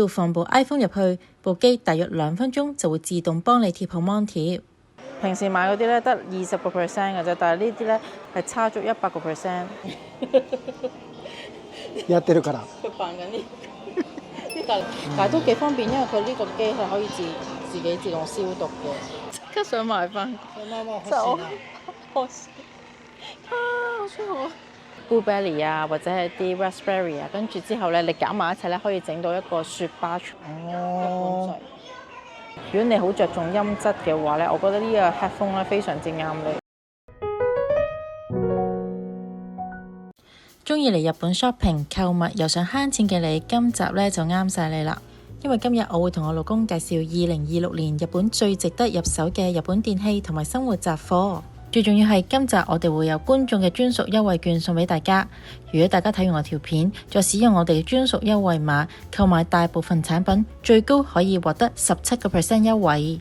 要放部 iPhone 入去，部機大約2分鐘就會自動幫你貼好 mon 貼。平時買嗰啲咧得20%嘅啫，但係呢啲咧係差足100%。やってるから。佢扮緊呢，但係都幾方便，因為佢呢個機係可以自己自動消毒嘅。即刻想買翻，真係我好舒服啊！ Blueberry 啊，或者係啲 raspberry 啊，跟住之後咧，你夾埋一齊咧，可以整到一個雪巴出。哦。如果你好着重音質嘅話咧，我覺得呢個 headphone 咧非常之啱你。中意嚟日本 shopping 購物又想慳錢嘅你，今集咧就啱晒你啦！因為今日我會同我老公介紹2026年日本最值得入手嘅日本電器同埋生活雜貨。最重要係今集我哋會有觀眾嘅專屬優惠券送俾大家。如果大家睇完我條片，再使用我哋嘅專屬優惠碼購買大部分產品，最高可以獲得17% 優惠。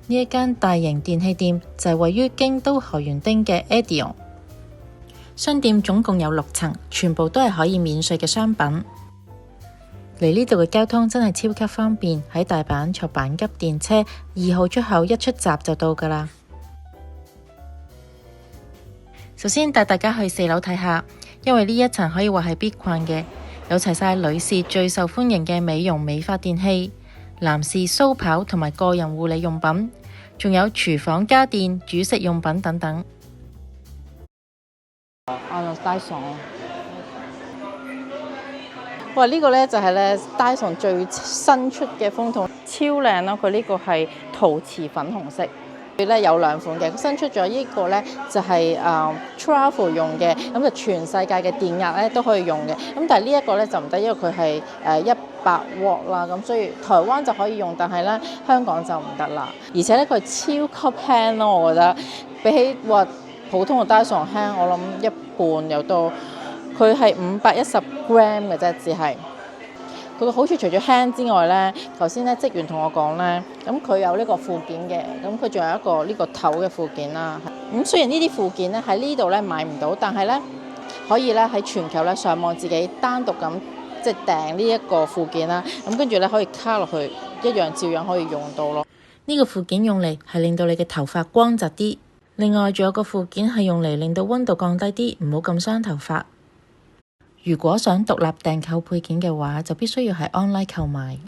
呢一間大型電器店就係位於京都河原町嘅 Edion。商店總共有6層，全部都係可以免稅嘅商品。嚟呢度嘅交通真係超級方便，喺大阪坐阪急電車2號出口一出閘就到㗎啦。首先帶大家去4樓睇下，因為呢一層可以話係必逛嘅，有齊晒女士最受歡迎嘅美容美髮電器、男士鬚刨同埋個人護理用品，仲有廚房家電、煮食用品等等。Dyson， 哇！呢個咧就係咧 Dyson 最新出嘅風筒，超靚咯！佢呢個係陶瓷粉紅色。佢咧有2款嘅，新出咗呢個咧就係travel 用嘅，咁就全世界嘅電壓咧都可以用嘅。咁但係呢一個咧就唔得，因為佢係100W啦，咁所以台灣就可以用，但係咧香港就唔得啦。而且咧佢超級輕咯，我覺得比起話普通嘅 Dyson 輕，我諗一半有多。佢係510g嘅啫，只係。佢個好處除咗輕之外咧，頭先咧職員同我講咧，咁佢有呢個附件嘅，咁佢仲有一個呢個頭嘅附件啦。咁雖然呢啲附件咧喺呢度咧買唔到，但係咧可以咧喺全球咧上網自己單獨咁即係訂呢一個附件啦。咁跟住咧可以卡落去，一樣照樣可以用到咯。呢個附件用嚟係令到你嘅頭髮光澤啲，另外仲有個附件係用嚟令到溫度降低啲，唔好咁傷頭髮。如果想獨立訂購配件嘅話，就必須要係 online 購買，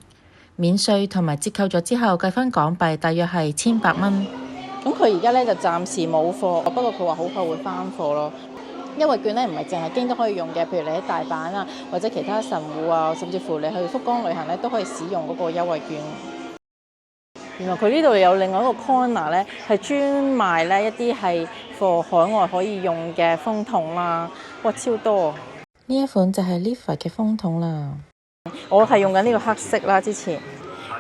免稅同埋折扣咗之後計返港幣大約係1800蚊。咁佢而家咧就暫時冇貨，不過佢話好快會翻貨咯。優惠券咧唔係淨係京都可以用嘅，譬如你喺大阪啊，或者其他神戶啊，甚至乎你去福岡旅行咧都可以使用嗰個優惠券。原來佢呢度有另外一個 corner 咧，係專賣咧一啲係貨海外可以用嘅風筒啦，哇超多！呢一款就係 Lifa 嘅風筒啦。我係用緊呢個黑色啦，之前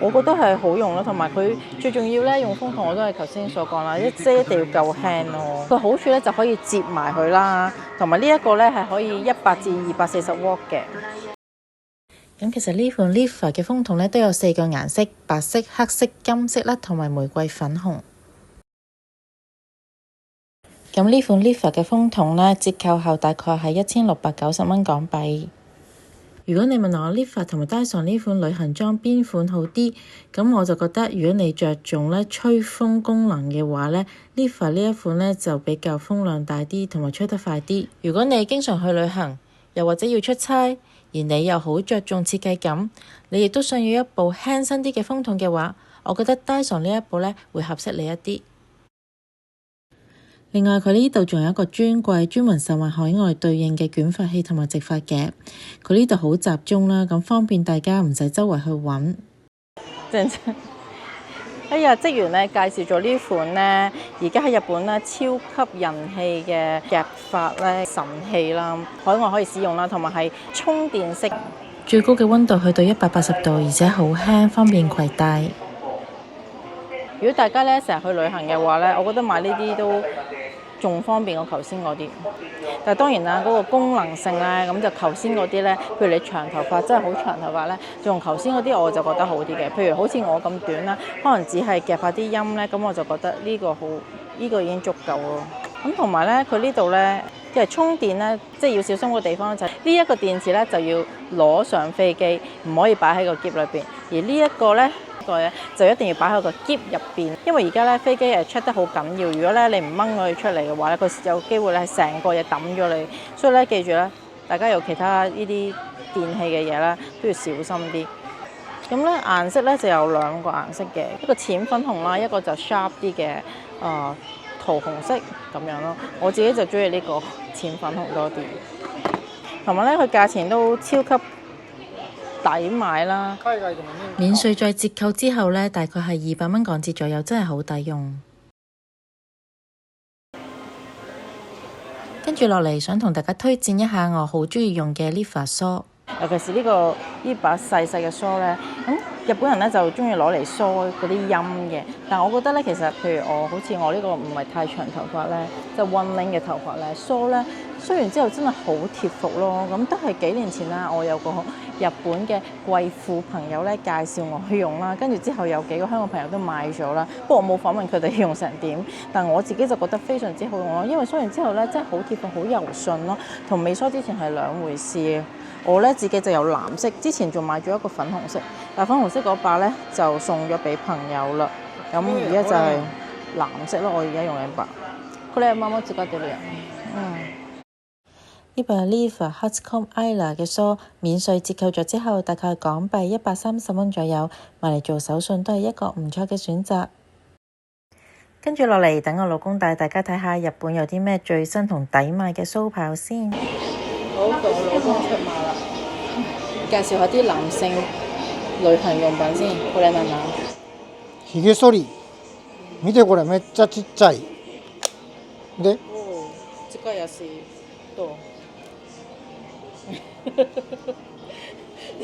我覺得係好用咯，同埋佢最重要咧用風筒我都係頭先所講啦，一定要夠輕咯。個好處咧就可以接埋佢啦，同埋呢一個咧係可以100至240W嘅。咁其實呢款 Lifa 嘅風筒咧都有4個顏色，白色、黑色、金色啦，同埋玫瑰粉紅。咁呢款 Lifa 嘅風筒咧，折扣後大概係1690蚊港幣。如果你問我 Lifa 同埋 Dyson 呢款旅行裝邊款好啲，咁我就覺得如果你着重咧吹風功能嘅話咧，Lifa 呢一款咧就比較風量大啲，同埋吹得快啲。如果你經常去旅行，又或者要出差，而你又好着重設計感，你亦都想要一部輕身啲嘅風筒嘅話，我覺得 Dyson 呢一部咧會合適你一啲。另外佢呢度仲有一個專櫃，專門售賣海外對應嘅捲髮器同埋直髮夾。佢呢度好集中啦，咁方便大家唔使周圍去揾。正哎呀，職員咧介紹咗呢款咧，而家喺日本咧超級人氣嘅夾髮咧神器啦，海外可以使用啦，同埋係充電式，最高嘅溫度去到180度，而且好輕，方便攜帶。如果大家咧成日去旅行嘅話咧，我覺得買呢啲都仲方便過頭先嗰啲。但係當然啦，嗰個功能性咧，咁就頭先嗰啲咧，譬如你長頭髮真係好長頭髮咧，用頭先嗰啲我就覺得好啲嘅。譬如好似我咁短啦，可能只係夾下啲音咧，咁我就覺得呢個好，呢個已經足夠咯。咁同埋咧，佢呢度咧因為充電咧，即係要小心個地方就係呢一個電池咧就要攞上飛機，唔可以擺喺個篋裏邊。而呢一個咧，就一定要擺喺個篋入邊，因為而家咧飛機check得好緊要。如果咧你唔掹佢出嚟嘅話咧，佢有機會咧係成個嘢抌咗你。所以咧記住咧，大家有其他呢啲電器嘅嘢咧都要小心啲。咁咧顏色咧就有兩個顏色嘅，一個淺粉紅啦，一個就 sharp 啲嘅桃紅色咁樣咯。我自己就中意呢個淺粉紅多啲，同埋咧佢價錢都超級抵買啦。免稅再折扣之後呢，大概係200蚊港紙左右，真係好抵用。跟住落嚟，想同大家推薦一下我好中意用嘅 Liva 梳，尤其是呢把細細嘅梳咧，咁日本人咧就中意攞嚟梳嗰啲音嘅。但係我覺得咧，其實譬如好似我呢個唔係太長頭髮咧，即係 one length 嘅頭髮咧，梳完之後真係好貼服咯。咁都係幾年前啦，我有個日本嘅貴婦朋友咧介紹我去用啦，跟住之後有幾個香港朋友都買咗啦。不過我冇訪問佢哋用成點，但我自己就覺得非常之好用咯。因為梳完之後咧，真係好貼服、好柔順咯，同未梳之前係兩回事嘅。我咧自己就有藍色，之前仲買咗一個粉紅色，但粉紅色嗰把咧就送咗俾朋友啦。咁而家就係藍色咯，我而家用緊把。佢哋媽媽自家啲嚟啊。呢把 Liva Hotcomb Eyeliner 嘅梳免稅折扣咗之後，大概港幣130蚊左右，買嚟做手信都係一個唔錯嘅選擇。跟住落嚟，等我老公帶大家睇下日本有啲咩最新同抵買嘅鬚刨先。好，到我老公出馬啦，介紹下啲男性旅行用品先。これなんだ？ひげ剃り。見てこれめっちゃちっちゃい。で、使いやすい。どう？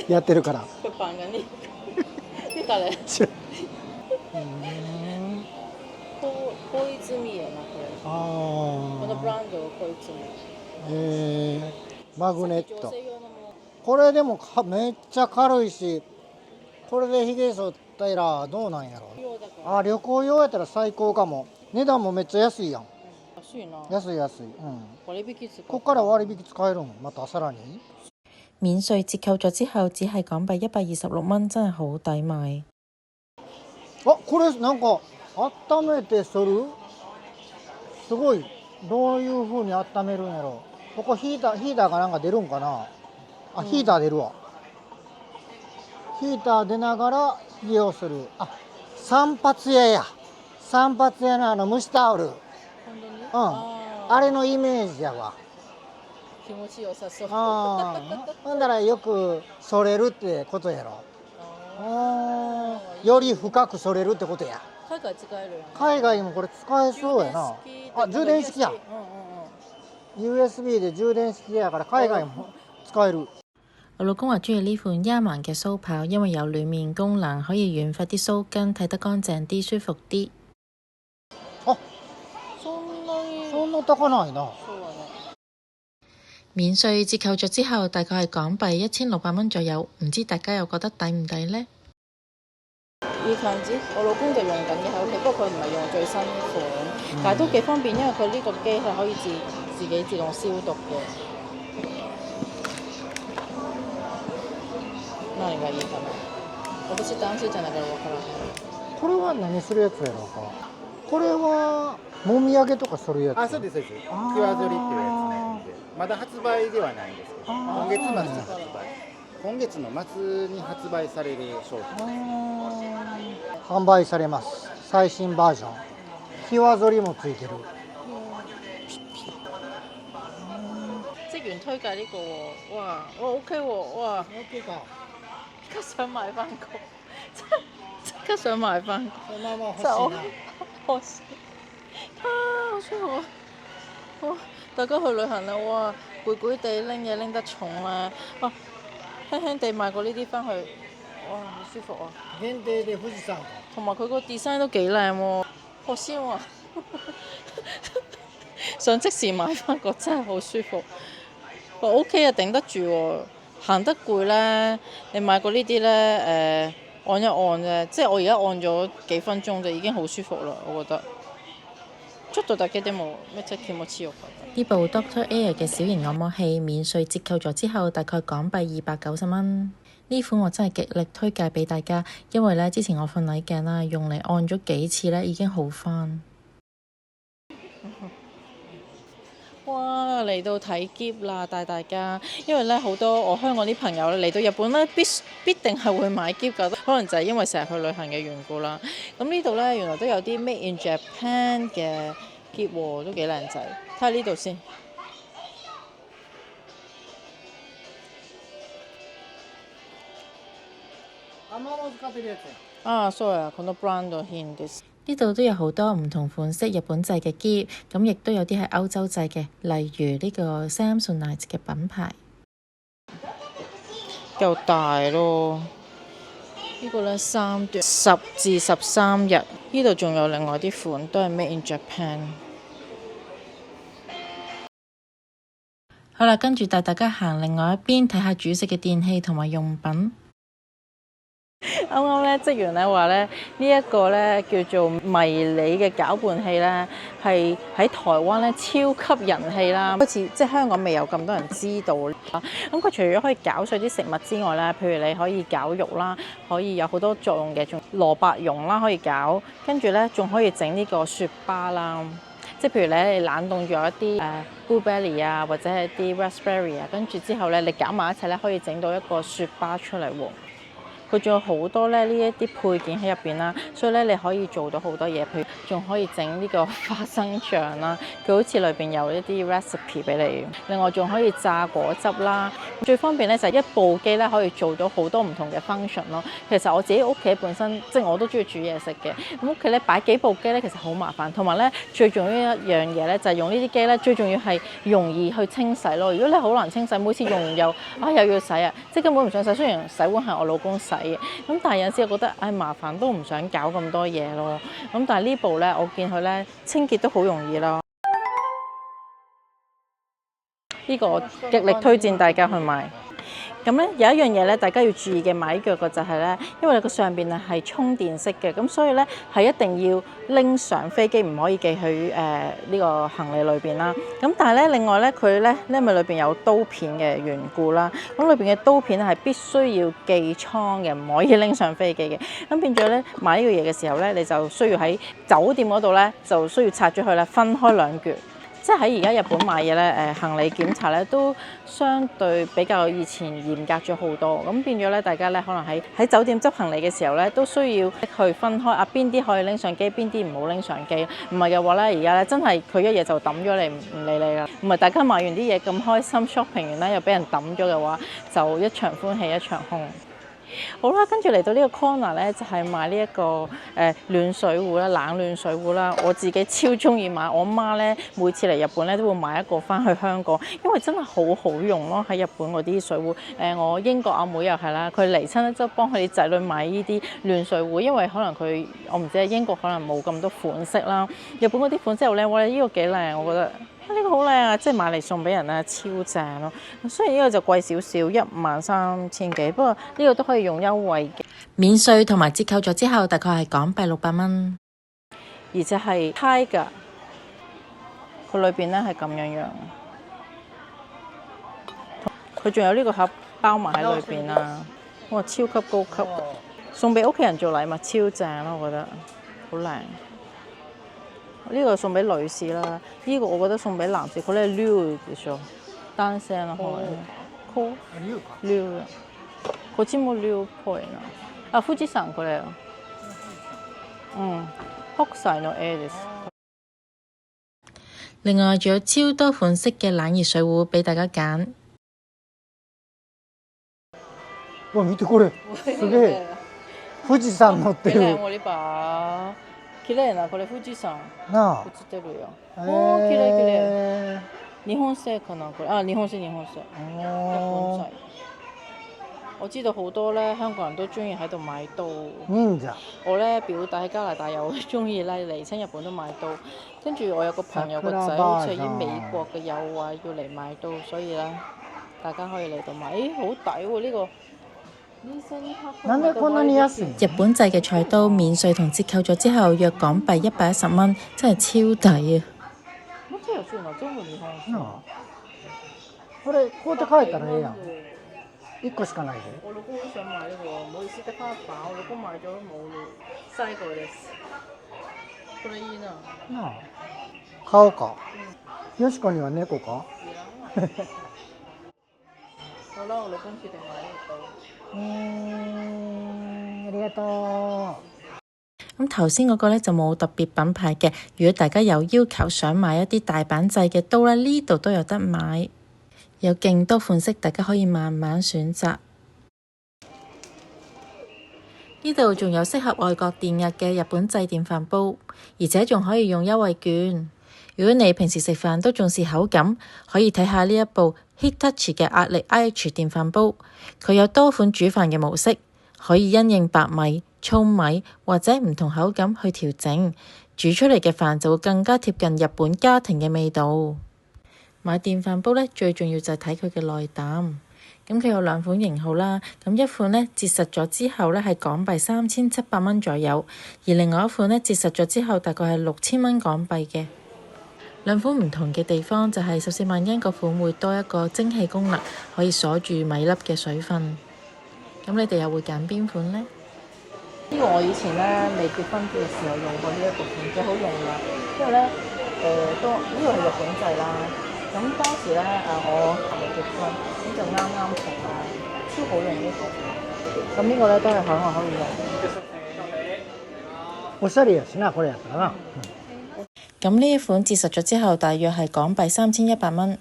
やってるから。佢扮緊呢？呢個咧？小泉やなこれ。このブランド小泉。マグネット。これでもめっちゃ軽いし、これでひげ剃ったらどうなんやろ。あ、旅行用やったら最高かも。値段もめっちゃ安いやん。安いな。安い安い。割引使う。ここから割引使えるん？またさらに？免稅折扣咗之後，只係港幣126蚊，真係好抵買。あ、これなんか温めて剃る？すごい。どういう風に温めるんやろ。ここヒーターがなんか出るんかな。あ、ヒーター出るわ。ヒーター出ながらひげをする。あ、散髪屋や。散髪屋の蒸しタオル。あれのイメージやわ。気持ちよさそう。ほんだらよく剃れるってことやろ。より深く剃れるってことや。海外使えるよね。海外もこれ使えそうやな。あ、充電式や。USB で充電式やから海外も使える。我老公話中意呢款Yaman嘅鬚刨，因為有暖面功能，可以軟化啲鬚根，睇得乾淨啲，舒服啲。あ、そんな高ないな。免稅折扣咗之後，大概係港幣1600蚊左右，唔知大家又覺得抵唔抵呢？以強子，我老公就用緊嘅喺屋企，不過佢唔係用最新款，但係都幾方便，因為佢呢個機係可以自己自動消毒嘅。何がいいかな。私男性じゃないから分からない。これは何するやつやろうか。これはもみあげとかするやつ。あ、そうですそうです。キュアゾリっていうやつなんで、まだ発売ではないんですけど、今月末に発売。今月の末に発売される商品です。販売されます。最新バージョン。キュアゾリもついてる。職員推介呢個喎，哇，OK 喎，哇 OK か。即刻想買翻個，即刻想買翻個，そのまま欲しい真係な。好舒服啊！哇，大家去旅行啦，哇，攰攰地拎嘢拎得重啦，哇，輕輕地買個呢啲翻去，哇，好舒服啊！限定で富士山。同埋佢個 design 都幾靚喎，好燒啊！想即時買翻個真係好舒服，我 OK 啊，頂得住喎。行得攰咧，你買過呢啲咧按一按啫，即係我而家按咗幾分鐘就已經好舒服啦，我覺得。ちょっとだけでもめっちゃ気持ちよかった。呢部 Doctor Air 嘅小型按摩器免稅折扣咗之後，大概港幣290蚊。呢款我真係極力推介俾大家，因為呢之前我瞓捩頸啦，用嚟按咗幾次呢已經好返。哇！嚟到睇篋啦，帶大家，因為咧好多我香港啲朋友咧嚟到日本咧必定係會買篋㗎，可能就係因為成日去旅行嘅緣故啦。咁呢度咧原來都有啲 Made in Japan 嘅篋喎，都幾靚仔。睇下呢度先。啊，そうや、このブランド品です。呢度都有好多唔同款式日本製嘅篋，咁亦都有啲係歐洲製嘅，例如呢個 Samsonite 嘅品牌。夠大咯！呢個咧3段10至13日，呢度仲有另外啲款都係 Made in Japan。好啦，跟住帶大家行另外一邊睇下煮食嘅電器同埋用品。啱啱咧職員咧話咧呢一個咧叫做迷你嘅攪拌器咧係喺台灣咧超級人氣啦，好似即係香港未有咁多人知道啦。咁佢除咗可以攪碎啲食物之外咧，譬如你可以攪肉啦，可以有好多作用嘅，仲蘿蔔蓉啦可以攪，跟住咧仲可以整呢個雪巴啦。即係譬如咧，你冷凍咗一啲blueberry 啊，或者係啲 raspberry 啊，跟住之後咧，你攪埋一齊咧，可以整到一個雪巴出嚟喎。佢仲有好多咧呢一啲配件喺入邊啦，所以咧你可以做到好多嘢，譬如仲可以整呢個花生醬啦，佢好似裏邊有一啲 recipe 俾你。另外仲可以榨果汁啦，最方便咧就係一部機咧可以做到好多唔同嘅 function 咯。其實我自己屋企本身即係我都中意煮嘢食嘅，咁屋企咧擺幾部機咧其實好麻煩，同埋咧最重要一樣嘢咧就係用呢啲機咧最重要係容易去清洗咯。如果你好難清洗，每次用完又要洗啊，即係根本唔想洗。雖然洗碗係我老公洗。咁但係有陣時我覺得麻煩都唔想搞咁多嘢咯。咁但係呢部咧，我見佢咧清潔都好容易咯。呢個我極力推薦大家去買。咁咧有一樣嘢咧，大家要注意嘅買腳嘅就係咧，因為佢上邊係充電式嘅，咁所以咧係一定要拎上飛機，唔可以寄去呢個行李裏邊啦。咁但係咧另外咧佢咧因為裏邊有刀片嘅緣故啦，咁裏邊嘅刀片係必須要寄倉嘅，唔可以拎上飛機嘅。咁變咗咧買呢個嘢嘅時候咧，你就需要喺酒店嗰度咧就需要拆咗佢咧，分開兩橛。即係喺而家日本買嘢咧，行李檢查咧都相對比較以前嚴格咗好多，咁變咗咧，大家咧可能喺酒店執行李嘅時候咧，都需要去分開邊啲可以拎上機，邊啲唔好拎上機。唔係嘅話咧，而家咧真係佢一嘢就抌咗你，唔理你啦。唔係大家買完啲嘢咁開心 shopping 完咧，又俾人抌咗嘅話，就一場歡喜一場空。好啦，跟住嚟到呢個 corner 咧，就係買呢一個暖水壺啦，冷暖水壺啦。我自己超中意買，我媽咧每次嚟日本咧都會買一個翻去香港，因為真係好好用咯。喺日本嗰啲水壺，我英國阿妹又係啦，佢嚟親咧都幫佢啲仔女買呢啲暖水壺，因為可能我唔知英國可能冇咁多款式啦，日本嗰啲款式好靚，哇！呢個幾靚，我覺得。呢個好靚啊！即係買嚟送俾人咧，超正咯。雖然呢個就貴少少，13,000幾，不過呢個都可以用優惠嘅。免稅同埋折扣咗之後，大概係港幣600蚊。而且係 Tiger，佢裏邊咧係咁樣樣，佢仲有呢個盒包埋喺裏邊啊！哇，超級高級，送俾屋企人做禮物超正咯，我覺得好靚。呢個送俾女士啦，呢個我覺得送俾男士，佢咧撩嘅時候單聲啦，可能撩啊，こっちも撩っぽいな。富士山これ。北斎の絵です。另外仲有超多款式嘅冷熱水壺俾大家揀。わ、見てこれ、すげえ。富士山乗ってる。これ把。綺麗な、これ富士山なあ。映ってるよ。おー、綺麗綺麗。日本製かなこれ？日本製。日本製。我知道好多咧香港人都中意喺度買刀。我咧表弟喺加拿大又中意咧嚟親日本都買刀，跟住我有個朋友個仔好似喺美國嘅又話要嚟買刀，所以咧大家可以嚟到買。好抵喎！なんでこんなに安いの？日本製嘅菜刀免稅同折扣咗之後，約港幣110蚊，真係超抵啊！もっと安いの全部日本製。なあこれ買うて帰ったらええやん。1個しかないで。我老公都想買呢個，唔好意思得翻一把，我老公買咗都冇咯，嘥過です。これいいな。なあ買おうか。よしこには猫か？好啦，我老公決定買呢個刀。ありがと咁頭先嗰個呢就冇特別品牌嘅，如果大家有要求想買一啲大阪製嘅刀呢，呢度都有得買，有勁多款式，大家可以慢慢選擇。呢度仲有適合外國電日嘅日本製電飯煲，而且仲可以用優惠券。如果你平時食飯都重視口感，可以睇下呢一部 Hitachi 嘅壓力 IH 電飯煲，佢有多款煮飯嘅模式，可以因應白米、糙米或者唔同口感去調整，煮出嚟嘅飯就會更加貼近日本家庭嘅味道。買電飯煲呢，最重要就係睇佢嘅內膽。咁佢有兩款型號啦，咁一款呢，折實咗之後呢係港幣3700蚊左右，而另外一款呢，折實咗之後大概係6000蚊港幣嘅。兩款唔同嘅地方就係14萬yen嗰款會多一個蒸汽功能，可以鎖住米粒嘅水分。咁你哋又會揀邊款呢？呢個我以前咧未結婚嘅時候用過呢一個款，幾好用㗎。因為咧都呢個係日本製啦。咁當時咧我未結婚，咁就啱啱同超好用呢個。咁呢個咧都係海外可以用。う。おしゃれやしなこれやったらな。咁呢一款折實咗之後，大約係港幣3100蚊。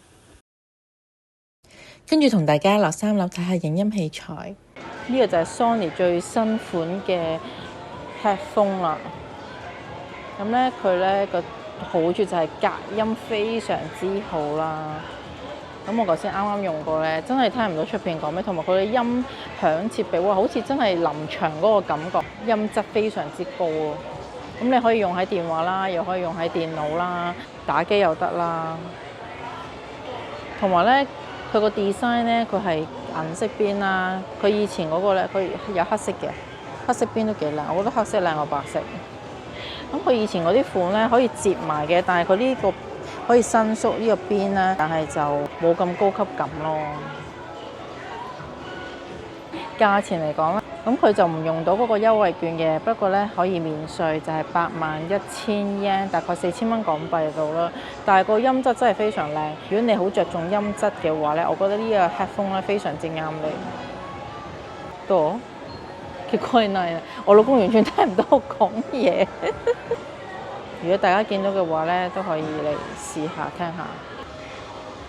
跟住同大家落3樓睇下影音器材。呢個就係 Sony 最新款嘅 headphone 啦。咁咧佢咧個好處就係隔音非常之好啦。咁我頭先啱啱用過咧，真係聽唔到出邊講咩，同埋佢嘅音響設備，哇，好似真係臨場嗰個感覺，音質非常之高啊！咁你可以用喺電話啦，又可以用喺電腦啦，打機又得啦。同埋咧，佢個 design 咧，佢係銀色邊啦。佢以前嗰個咧，佢有黑色嘅，黑色邊都幾靚，我覺得黑色靚過白色。咁佢以前嗰啲款咧可以折埋嘅，但係佢呢個可以伸縮呢個邊咧，但係就冇咁高級感咯。價錢嚟講咧，咁佢就唔用到嗰個優惠券嘅，不過咧可以免稅，就係81000 yen， 大概4000蚊港幣度啦。但係個音質真係非常靚。如果你好着重音質嘅話咧，我覺得呢個 headphone 咧非常之啱你。どう？聞こえない。我老公完全聽唔到我講嘢。如果大家見到嘅話咧，都可以嚟試下聽下。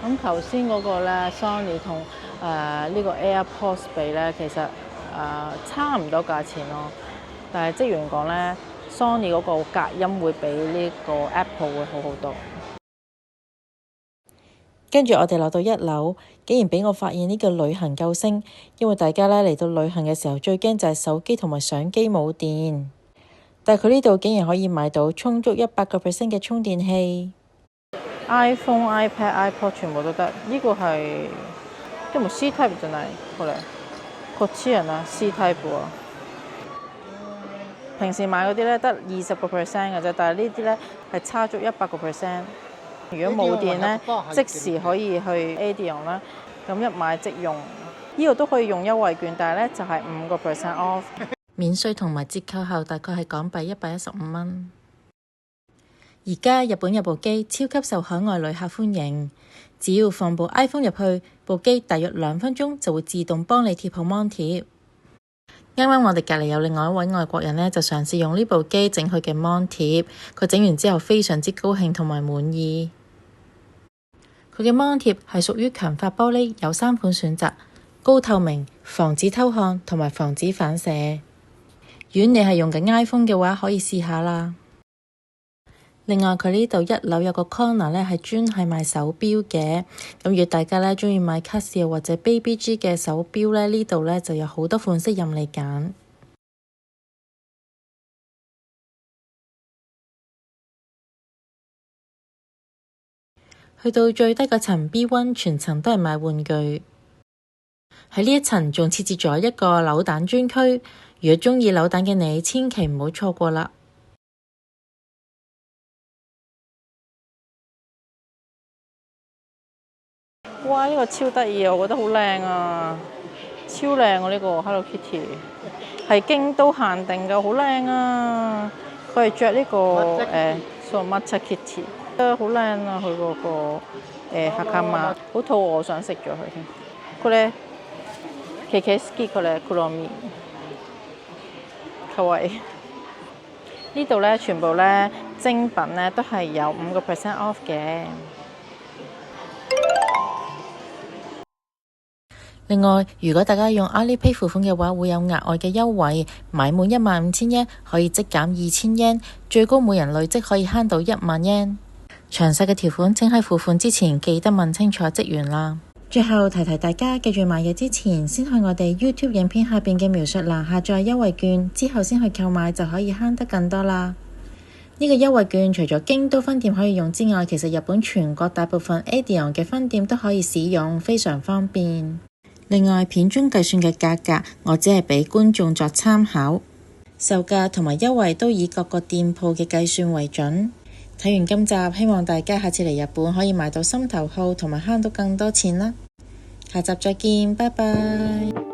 咁頭先嗰個咧 Sony 同呢個 AirPods 比咧，其實差唔多價錢咯。但係職員講咧 ，Sony 嗰個隔音會比呢個 Apple 會好好多。跟住我哋落到1樓，竟然俾我發現呢個旅行救星，因為大家咧嚟到旅行嘅時候最驚就係手機同埋相機冇電，但係佢呢度竟然可以買到充足100% 嘅充電器。iPhone、iPad、iPod 全部都得。呢個係でも C type じゃない。こっちやな C type 喎。平時買嗰啲咧得20% 嘅啫，但係呢啲咧係差足100%。如果冇電咧，即時可以去 Adion 啦，咁一買即用。呢個都可以用優惠券，但係咧就係5% off。免稅同埋折扣後大概係港幣115蚊。而家日本有部機超級受海外旅客歡迎，只要放部 iPhone 入去，部機大約2分鐘就會自動幫你貼好芒貼。啱啱我哋隔離有另外一位外國人呢，就嘗試用呢部機整佢嘅芒貼，佢整完之後非常之高興同埋滿意。佢嘅芒貼係屬於強化玻璃，有3款選擇：高透明、防止偷看同埋防止反射。如果你係用緊 iPhone 嘅話，可以試下啦。另外佢呢度1樓有個 corner 呢係專係賣手錶嘅，咁如果大家呢鍾意買 Casio 或者 BabyG 嘅手錶呢，呢度呢就有好多款式任你揀。去到最低嗰層 B1，全層都係賣玩具。喺呢一層仲設置咗一個扭蛋專區，如果鍾意扭蛋嘅你，千祈唔好錯過啦！哇！呢個超得意啊，我覺得好靚啊，超靚啊！呢個 Hello Kitty 係京都限定嘅，好靚啊！佢係着呢個Matcha Kitty， 好靚啊！佢嗰個袴，好肚餓，我想食咗佢添。これケーキ好き，これ黒蜜，かわいい。呢度咧全部咧精品咧都係有5% off 嘅。另外，如果大家用 Alipay 付款嘅話，會有額外嘅優惠，買滿15000 yen可以即減2000 yen，最高每人累積可以慳到1萬 yen。詳細嘅條款請喺付款之前記得問清楚職員啦。最後提提大家，記住買嘢之前先去我哋 YouTube 影片下邊嘅描述欄下載優惠券，之後先去購買就可以慳得更多啦。呢個優惠券除咗京都分店可以用之外，其實日本全國大部分 AEON 嘅分店都可以使用，非常方便。另外，片中計算嘅價格，我只係俾觀眾作參考，售價同埋優惠都以各個店鋪嘅計算為準。睇完今集，希望大家下次嚟日本可以買到心頭好，同埋慳到更多錢啦！下集再見，拜拜。